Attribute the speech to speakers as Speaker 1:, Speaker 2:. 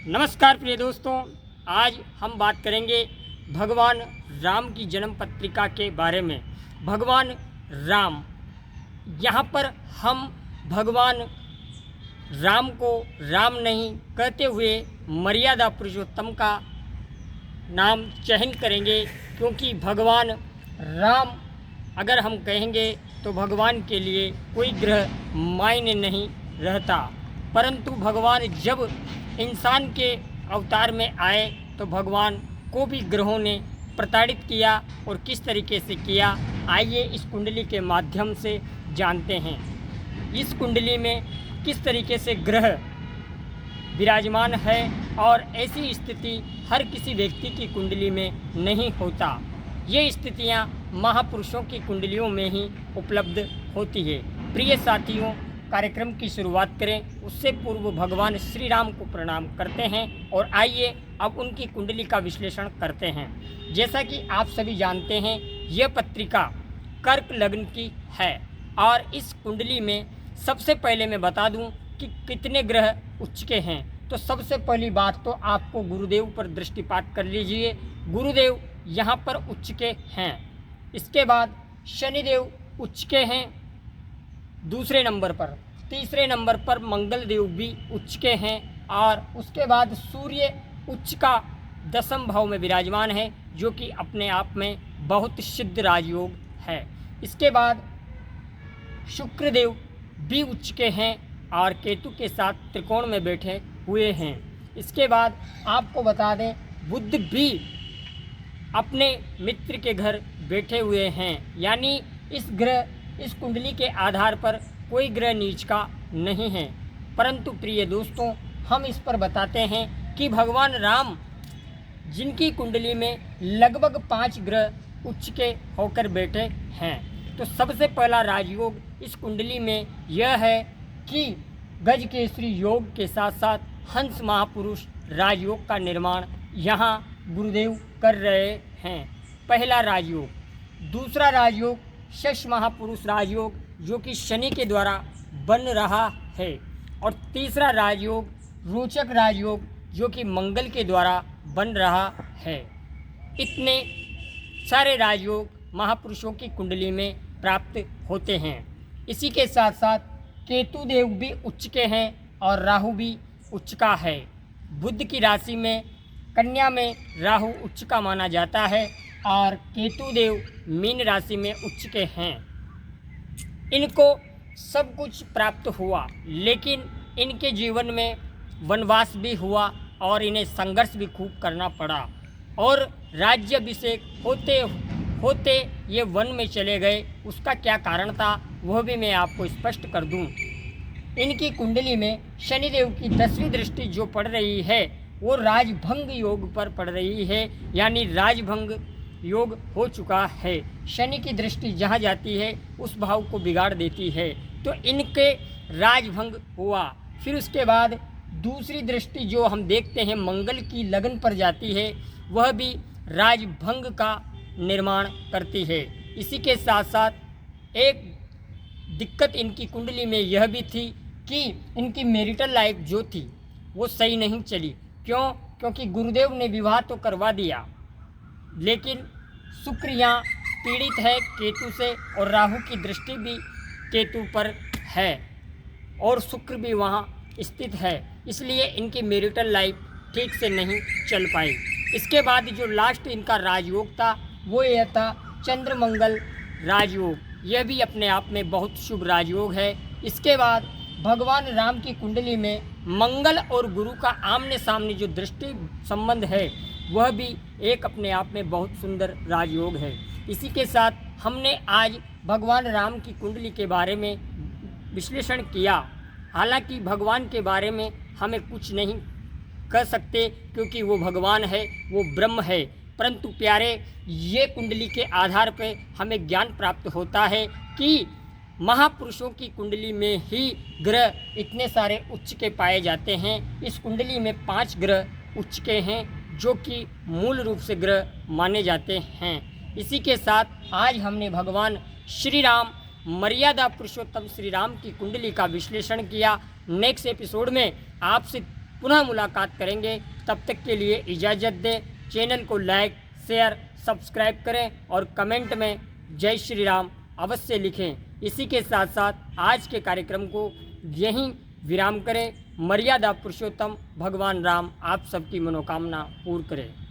Speaker 1: नमस्कार प्रिय दोस्तों, आज हम बात करेंगे भगवान राम की जन्म पत्रिका के बारे में। भगवान राम, यहाँ पर हम भगवान राम को राम नहीं कहते हुए मर्यादा पुरुषोत्तम का नाम चयन करेंगे, क्योंकि भगवान राम अगर हम कहेंगे तो भगवान के लिए कोई ग्रह मायने नहीं रहता। परंतु भगवान जब इंसान के अवतार में आए तो भगवान को भी ग्रहों ने प्रताड़ित किया, और किस तरीके से किया आइए इस कुंडली के माध्यम से जानते हैं। इस कुंडली में किस तरीके से ग्रह विराजमान है, और ऐसी स्थिति हर किसी व्यक्ति की कुंडली में नहीं होता। ये स्थितियाँ महापुरुषों की कुंडलियों में ही उपलब्ध होती है। प्रिय साथियों, कार्यक्रम की शुरुआत करें उससे पूर्व भगवान श्री राम को प्रणाम करते हैं, और आइए अब उनकी कुंडली का विश्लेषण करते हैं। जैसा कि आप सभी जानते हैं, यह पत्रिका कर्क लग्न की है, और इस कुंडली में सबसे पहले मैं बता दूं कि कितने ग्रह उच्च के हैं। तो सबसे पहली बात तो आपको गुरुदेव पर दृष्टिपात कर लीजिए। गुरुदेव यहाँ पर उच्च के हैं। इसके बाद शनिदेव उच्च के हैं दूसरे नंबर पर। तीसरे नंबर पर मंगल देव भी उच्च के हैं, और उसके बाद सूर्य उच्च का 10वें भाव में विराजमान है, जो कि अपने आप में बहुत सिद्ध राजयोग है। इसके बाद शुक्रदेव भी उच्च के हैं और केतु के साथ त्रिकोण में बैठे हुए हैं। इसके बाद आपको बता दें, बुध भी अपने मित्र के घर बैठे हुए हैं, यानी इस कुंडली के आधार पर कोई ग्रह नीच का नहीं है। परंतु प्रिय दोस्तों, हम इस पर बताते हैं कि भगवान राम जिनकी कुंडली में लगभग 5 ग्रह उच्च के होकर बैठे हैं, तो सबसे पहला राजयोग इस कुंडली में यह है कि गज केसरी योग के साथ साथ हंस महापुरुष राजयोग का निर्माण यहाँ गुरुदेव कर रहे हैं। पहला राजयोग। दूसरा राजयोग शश महापुरुष राजयोग, जो कि शनि के द्वारा बन रहा है। और तीसरा राजयोग रोचक राजयोग, जो कि मंगल के द्वारा बन रहा है। इतने सारे राजयोग महापुरुषों की कुंडली में प्राप्त होते हैं। इसी के साथ साथ केतु देव भी उच्च के हैं और राहु भी उच्च का है। बुध की राशि में कन्या में राहु उच्च का माना जाता है, और केतु देव मीन राशि में उच्च के हैं। इनको सब कुछ प्राप्त हुआ, लेकिन इनके जीवन में वनवास भी हुआ और इन्हें संघर्ष भी खूब करना पड़ा, और राज्याभिषेक होते होते ये वन में चले गए। उसका क्या कारण था वह भी मैं आपको स्पष्ट कर दूं। इनकी कुंडली में शनिदेव की 10वीं दृष्टि जो पड़ रही है वो राजभंग योग पर पड़ रही है, यानी राजभंग योग हो चुका है। शनि की दृष्टि जहाँ जाती है उस भाव को बिगाड़ देती है, तो इनके राजभंग हुआ। फिर उसके बाद दूसरी दृष्टि जो हम देखते हैं मंगल की लगन पर जाती है, वह भी राजभंग का निर्माण करती है। इसी के साथ साथ एक दिक्कत इनकी कुंडली में यह भी थी कि इनकी मैरिटल लाइफ जो थी वो सही नहीं चली। क्यों? क्योंकि गुरुदेव ने विवाह तो करवा दिया, लेकिन शुक्र यहाँ पीड़ित है केतु से, और राहु की दृष्टि भी केतु पर है, और शुक्र भी वहाँ स्थित है। इसलिए इनकी मैरिटल लाइफ ठीक से नहीं चल पाई। इसके बाद जो लास्ट इनका राजयोग था वो यह था चंद्र मंगल राजयोग। यह भी अपने आप में बहुत शुभ राजयोग है। इसके बाद भगवान राम की कुंडली में मंगल और गुरु का आमने सामने जो दृष्टि संबंध है वह भी एक अपने आप में बहुत सुंदर राजयोग है। इसी के साथ हमने आज भगवान राम की कुंडली के बारे में विश्लेषण किया। हालांकि भगवान के बारे में हमें कुछ नहीं कह सकते, क्योंकि वो भगवान है, वो ब्रह्म है। परंतु प्यारे, ये कुंडली के आधार पर हमें ज्ञान प्राप्त होता है कि महापुरुषों की कुंडली में ही ग्रह इतने सारे उच्च के पाए जाते हैं। इस कुंडली में 5 ग्रह उच्च के हैं, जो कि मूल रूप से ग्रह माने जाते हैं। इसी के साथ आज हमने भगवान श्री राम मर्यादा पुरुषोत्तम श्री राम की कुंडली का विश्लेषण किया। नेक्स्ट एपिसोड में आपसे पुनः मुलाकात करेंगे। तब तक के लिए इजाज़त दें। चैनल को लाइक, शेयर, सब्सक्राइब करें और कमेंट में जय श्री राम अवश्य लिखें। इसी के साथ साथ आज के कार्यक्रम को यहीं विराम करें। मर्यादा पुरुषोत्तम भगवान राम आप सबकी मनोकामना पूर्ण करें।